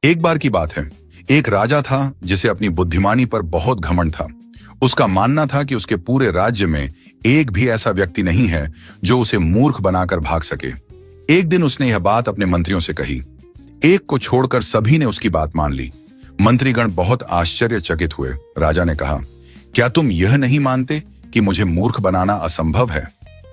एक बार की बात है, एक राजा था जिसे अपनी बुद्धिमानी पर बहुत घमंड था। उसका मानना था कि उसके पूरे राज्य में एक भी ऐसा व्यक्ति नहीं है जो उसे मूर्ख बनाकर भाग सके। एक दिन उसने यह बात अपने मंत्रियों से कही। एक को छोड़कर सभी ने उसकी बात मान ली। मंत्रीगण बहुत आश्चर्यचकित हुए। राजा ने कहा, क्या तुम यह नहीं मानते कि मुझे मूर्ख बनाना असंभव है?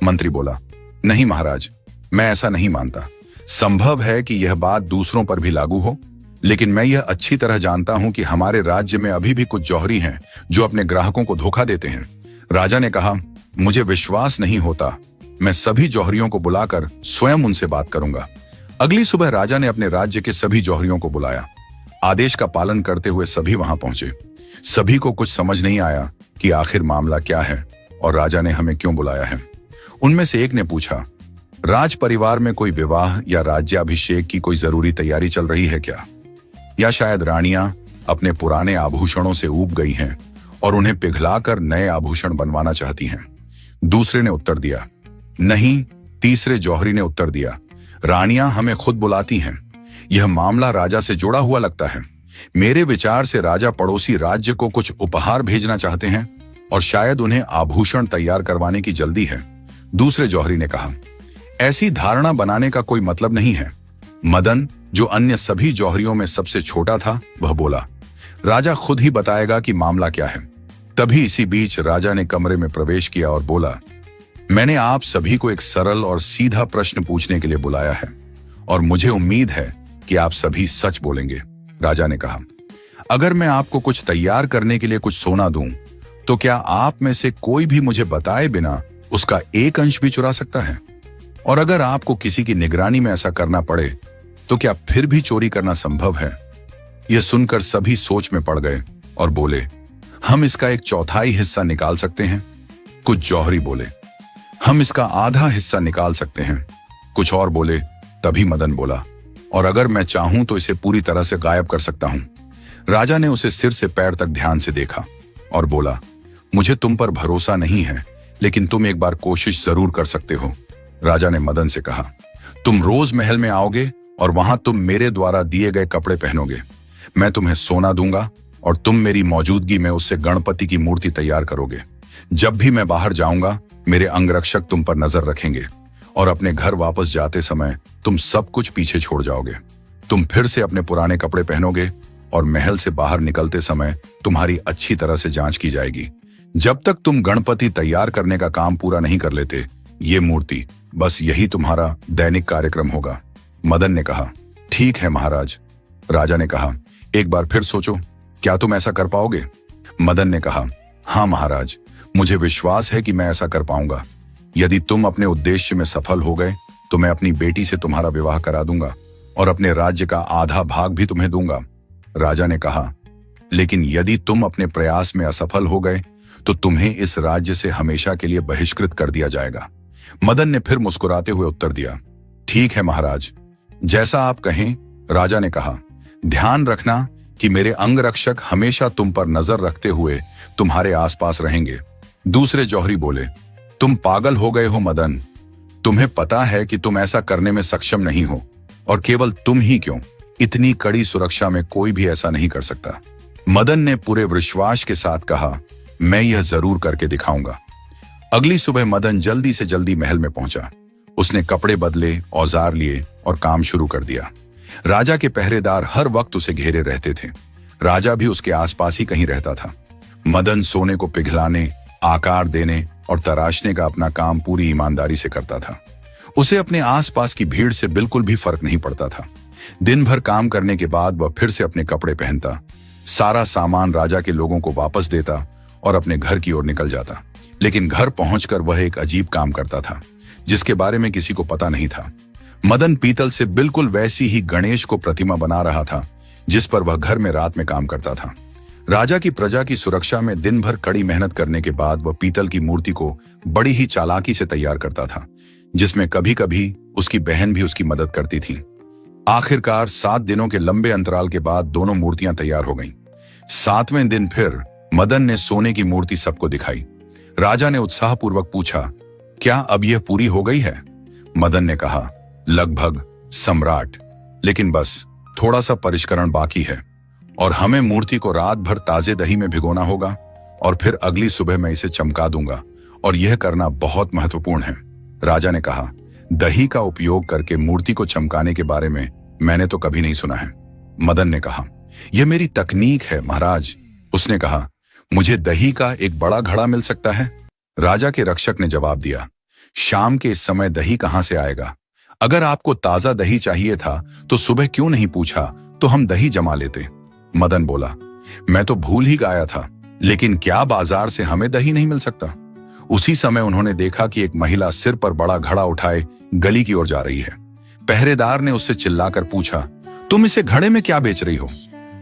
मंत्री बोला, नहीं महाराज, मैं ऐसा नहीं मानता। संभव है कि यह बात दूसरों पर भी लागू हो, लेकिन मैं यह अच्छी तरह जानता हूं कि हमारे राज्य में अभी भी कुछ जौहरी हैं जो अपने ग्राहकों को धोखा देते हैं। राजा ने कहा, मुझे विश्वास नहीं होता। मैं सभी जौहरियों को बुलाकर स्वयं उनसे बात करूंगा। अगली सुबह राजा ने अपने राज्य के सभी जौहरियों को बुलाया। आदेश का पालन करते हुए सभी वहां पहुंचे। सभी को कुछ समझ नहीं आया कि आखिर मामला क्या है और राजा ने हमें क्यों बुलाया है। उनमें से एक ने पूछा, राज परिवार में कोई विवाह या राज्याभिषेक की कोई जरूरी तैयारी चल रही है क्या? या शायद रानियां अपने पुराने आभूषणों से ऊब गई हैं और उन्हें पिघलाकर नए आभूषण बनवाना चाहती हैं? दूसरे ने उत्तर दिया, नहीं। तीसरे जौहरी ने उत्तर दिया, रानियां हमें खुद बुलाती हैं। यह मामला राजा से जुड़ा हुआ लगता है। मेरे विचार से राजा पड़ोसी राज्य को कुछ उपहार भेजना चाहते हैं और शायद उन्हें आभूषण तैयार करवाने की जल्दी है। दूसरे जौहरी ने कहा, ऐसी धारणा बनाने का कोई मतलब नहीं है। मदन, जो अन्य सभी जौहरियों में सबसे छोटा था, वह बोला, राजा खुद ही बताएगा कि मामला क्या है। तभी इसी बीच राजा ने कमरे में प्रवेश किया और बोला, मैंने आप सभी को एक सरल और सीधा प्रश्न पूछने के लिए बुलाया है और मुझे उम्मीद है कि आप सभी सच बोलेंगे। राजा ने कहा, अगर मैं आपको कुछ तैयार करने के लिए कुछ सोना दूं, तो क्या आप में से कोई भी मुझे बताए बिना उसका एक अंश भी चुरा सकता है? और अगर आपको किसी की निगरानी में ऐसा करना पड़े, तो क्या फिर भी चोरी करना संभव है? यह सुनकर सभी सोच में पड़ गए और बोले, हम इसका एक चौथाई हिस्सा निकाल सकते हैं। कुछ जौहरी बोले, हम इसका आधा हिस्सा निकाल सकते हैं। कुछ और बोले। तभी मदन बोला, और अगर मैं चाहूं तो इसे पूरी तरह से गायब कर सकता हूं। राजा ने उसे सिर से पैर तक ध्यान से देखा और बोला, मुझे तुम पर भरोसा नहीं है, लेकिन तुम एक बार कोशिश जरूर कर सकते हो। राजा ने मदन से कहा, तुम रोज महल में आओगे और वहां तुम मेरे द्वारा दिए गए कपड़े पहनोगे। मैं तुम्हें सोना दूंगा और तुम मेरी मौजूदगी में उससे गणपति की मूर्ति तैयार करोगे। जब भी मैं बाहर जाऊंगा, मेरे अंगरक्षक तुम पर नजर रखेंगे और अपने घर वापस जाते समय तुम सब कुछ पीछे छोड़ जाओगे। तुम फिर से अपने पुराने कपड़े पहनोगे और महल से बाहर निकलते समय तुम्हारी अच्छी तरह से जांच की जाएगी। जब तक तुम गणपति तैयार करने का काम पूरा नहीं कर लेते, ये मूर्ति, बस यही तुम्हारा दैनिक कार्यक्रम होगा। मदन ने कहा, ठीक है महाराज। राजा ने कहा, एक बार फिर सोचो, क्या तुम ऐसा कर पाओगे? मदन ने कहा, हाँ महाराज, मुझे विश्वास है कि मैं ऐसा कर पाऊंगा। यदि तुम अपने उद्देश्य में सफल हो गए तो मैं अपनी बेटी से तुम्हारा विवाह करा दूंगा और अपने राज्य का आधा भाग भी तुम्हें दूंगा। राजा ने कहा, लेकिन यदि तुम अपने प्रयास में असफल हो गए तो तुम्हें इस राज्य से हमेशा के लिए बहिष्कृत कर दिया जाएगा। मदन ने फिर मुस्कुराते हुए उत्तर दिया, ठीक है महाराज, जैसा आप कहें। राजा ने कहा, ध्यान रखना कि मेरे अंगरक्षक हमेशा तुम पर नजर रखते हुए तुम्हारे आसपास रहेंगे। दूसरे जौहरी बोले, तुम पागल हो गए हो मदन। तुम्हें पता है कि तुम ऐसा करने में सक्षम नहीं हो, और केवल तुम ही क्यों, इतनी कड़ी सुरक्षा में कोई भी ऐसा नहीं कर सकता। मदन ने पूरे विश्वास के साथ कहा, मैं यह जरूर करके दिखाऊंगा। अगली सुबह मदन जल्दी से जल्दी महल में पहुंचा। उसने कपड़े बदले, औजार लिए और काम शुरू कर दिया। राजा के पहरेदार हर वक्त उसे घेरे रहते थे। राजा भी उसके आसपास ही कहीं रहता था। मदन सोने को पिघलाने, आकार देने और तराशने का अपना काम पूरी ईमानदारी से करता था। उसे अपने आसपास की भीड़ से बिल्कुल भी फर्क नहीं पड़ता था। दिन भर काम करने के बाद वह फिर से अपने कपड़े पहनता, सारा सामान राजा के लोगों को वापस देता और अपने घर की ओर निकल जाता। लेकिन घर पहुंचकर वह एक अजीब काम करता था जिसके बारे में किसी को पता नहीं था। मदन पीतल से बिल्कुल वैसी ही गणेश को प्रतिमा बना रहा था जिस पर वह घर में रात में काम करता था। राजा की प्रजा की सुरक्षा में दिन भर कड़ी मेहनत करने के बाद वह पीतल की मूर्ति को बड़ी ही चालाकी से तैयार करता था, जिसमें कभी कभी उसकी बहन भी उसकी मदद करती थी। आखिरकार 7 दिनों के लंबे अंतराल के बाद दोनों मूर्तियां तैयार हो गईं। 7वें दिन फिर मदन ने सोने की मूर्ति सबको दिखाई। राजा ने उत्साहपूर्वक पूछा, क्या अब यह पूरी हो गई है? मदन ने कहा, लगभग सम्राट, लेकिन बस थोड़ा सा परिष्करण बाकी है और हमें मूर्ति को रात भर ताजे दही में भिगोना होगा और फिर अगली सुबह मैं इसे चमका दूंगा और यह करना बहुत महत्वपूर्ण है। राजा ने कहा, दही का उपयोग करके मूर्ति को चमकाने के बारे में मैंने तो कभी नहीं सुना है। मदन ने कहा, यह मेरी तकनीक है महाराज। उसने कहा, मुझे दही का एक बड़ा घड़ा मिल सकता है? राजा के रक्षक ने जवाब दिया, शाम के इस समय दही कहां से आएगा? अगर आपको ताजा दही चाहिए था तो सुबह क्यों नहीं पूछा, तो हम दही जमा लेते। मदन बोला, मैं तो भूल ही गया था, लेकिन क्या बाजार से हमें दही नहीं मिल सकता? उसी समय उन्होंने देखा कि एक महिला सिर पर बड़ा घड़ा उठाए गली की ओर जा रही है। पहरेदार ने उससे चिल्लाकर पूछा, तुम इसे घड़े में क्या बेच रही हो?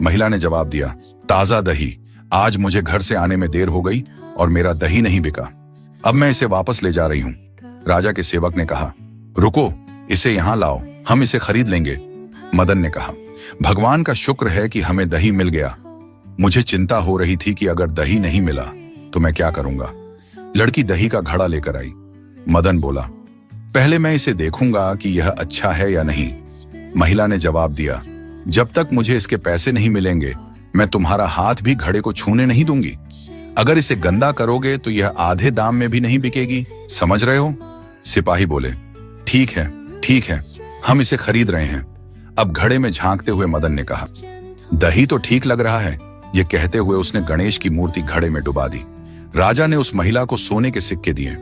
महिला ने जवाब दिया, ताजा दही। आज मुझे घर से आने में देर हो गई और मेरा दही नहीं बिका। अब मैं इसे वापस ले जा रही हूं। राजा के सेवक ने कहा, रुको, इसे यहां लाओ, हम इसे खरीद लेंगे। मदन ने कहा, भगवान का शुक्र है कि हमें दही मिल गया। मुझे चिंता हो रही थी कि अगर दही नहीं मिला तो मैं क्या करूंगा। लड़की दही का घड़ा लेकर आई। मदन बोला, पहले मैं इसे देखूंगा कि यह अच्छा है या नहीं। महिला ने जवाब दिया, जब तक मुझे इसके पैसे नहीं मिलेंगे मैं तुम्हारा हाथ भी घड़े को छूने नहीं दूंगी। अगर इसे गंदा करोगे तो यह आधे दाम में भी नहीं बिकेगी, समझ रहे हो? सिपाही बोले, ठीक है, हम इसे खरीद रहे हैं। अब घड़े में झांकते हुए मदन ने कहा, दही तो ठीक लग रहा है। यह कहते हुए उसने गणेश की मूर्ति घड़े में डुबा दी। राजा ने उस महिला को सोने के सिक्के दिए।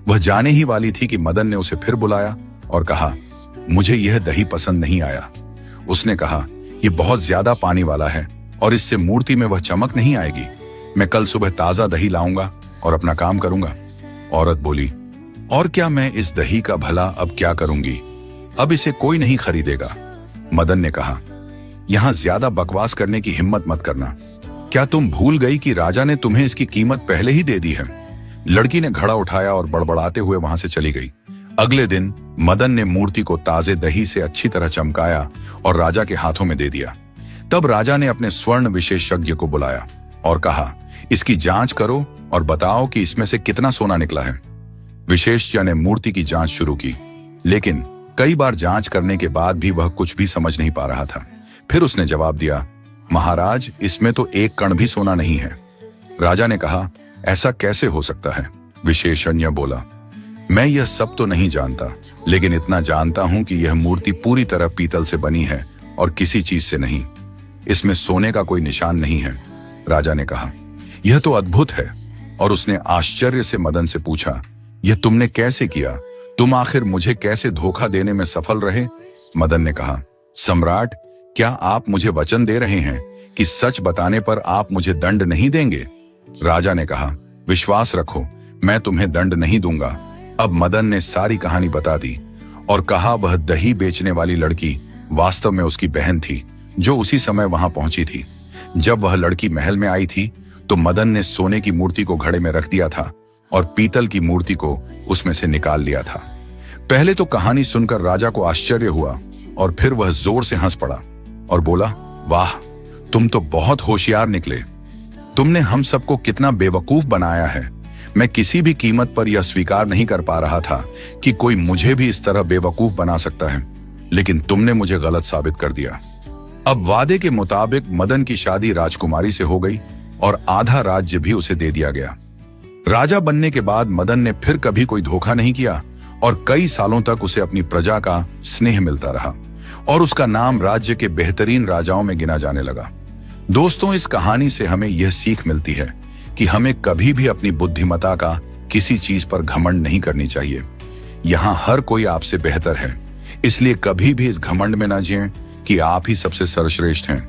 वह जाने ही वाली थी कि मदन ने उसे फिर बुलाया और कहा, मुझे यह दही पसंद नहीं आया। उसने कहा, यह बहुत ज्यादा पानी वाला है और इससे मूर्ति में वह चमक नहीं आएगी। मैं कल सुबह ताजा दही लाऊंगा और अपना काम करूंगा। औरत बोली, और क्या मैं इस दही का भला अब क्या करूंगी? अब इसे कोई नहीं खरीदेगा। मदन ने कहा, यहां ज्यादा बकवास करने की हिम्मत मत करना। क्या तुम भूल गई कि राजा ने तुम्हें इसकी कीमत पहले ही दे दी है? लड़की ने घड़ा उठाया और बड़बड़ाते हुए वहां से चली गई। अगले दिन मदन ने मूर्ति को ताजे दही से अच्छी तरह चमकाया और राजा के हाथों में दे दिया। तब राजा ने अपने स्वर्ण विशेषज्ञ को बुलाया और कहा, इसकी जांच करो और बताओ कि इसमें से कितना सोना निकला है। विशेषज्ञ ने मूर्ति की जांच शुरू की, लेकिन कई बार जांच करने के बाद भी वह कुछ भी समझ नहीं पा रहा था। फिर उसने जवाब दिया, महाराज, इसमें तो एक कण भी सोना नहीं है। राजा ने कहा, ऐसा कैसे हो सकता है? विशेषज्ञ बोला, मैं यह सब तो नहीं जानता, लेकिन इतना जानता हूं कि यह मूर्ति पूरी तरह पीतल से बनी है और किसी चीज से नहीं। इसमें सोने का कोई निशान नहीं है। राजा ने कहा, यह तो अद्भुत है। और उसने आश्चर्य से मदन से पूछा, यह तुमने कैसे किया? तुम आखिर मुझे कैसे धोखा देने में सफल रहे? मदन ने कहा, सम्राट, क्या आप मुझे वचन दे रहे हैं कि सच बताने पर आप मुझे दंड नहीं देंगे? राजा ने कहा, विश्वास रखो, मैं तुम्हें दंड नहीं दूंगा। अब मदन ने सारी कहानी बता दी और कहा वह दही बेचने वाली लड़की वास्तव में उसकी बहन थी, जो उसी समय वहां पहुंची थी। जब वह लड़की महल में आई थी तो मदन ने सोने की मूर्ति को घड़े में रख दिया था और पीतल की मूर्ति को उसमें से निकाल लिया था। पहले तो कहानी सुनकर राजा को आश्चर्य हुआ और फिर वह जोर से हंस पड़ा और बोला, वाह, तुम तो बहुत होशियार निकले। तुमने हम सबको कितना बेवकूफ बनाया है। मैं किसी भी कीमत पर यह स्वीकार नहीं कर पा रहा था कि कोई मुझे भी इस तरह बेवकूफ बना सकता है, लेकिन तुमने मुझे गलत साबित कर दिया। अब वादे के मुताबिक मदन की शादी राजकुमारी से हो गई और आधा राज्य भी उसे दे दिया गया। राजा बनने के बाद मदन ने फिर कभी कोई धोखा नहीं किया और कई सालों तक उसे अपनी प्रजा का स्नेह मिलता रहा और उसका नाम राज्य के बेहतरीन राजाओं में गिना जाने लगा। दोस्तों, इस कहानी से हमें यह सीख मिलती है कि हमें कभी भी अपनी बुद्धिमत्ता का किसी चीज पर घमंड नहीं करनी चाहिए। यहाँ हर कोई आपसे बेहतर है, इसलिए कभी भी इस घमंड में ना जिएं कि आप ही सबसे सर्वश्रेष्ठ हैं।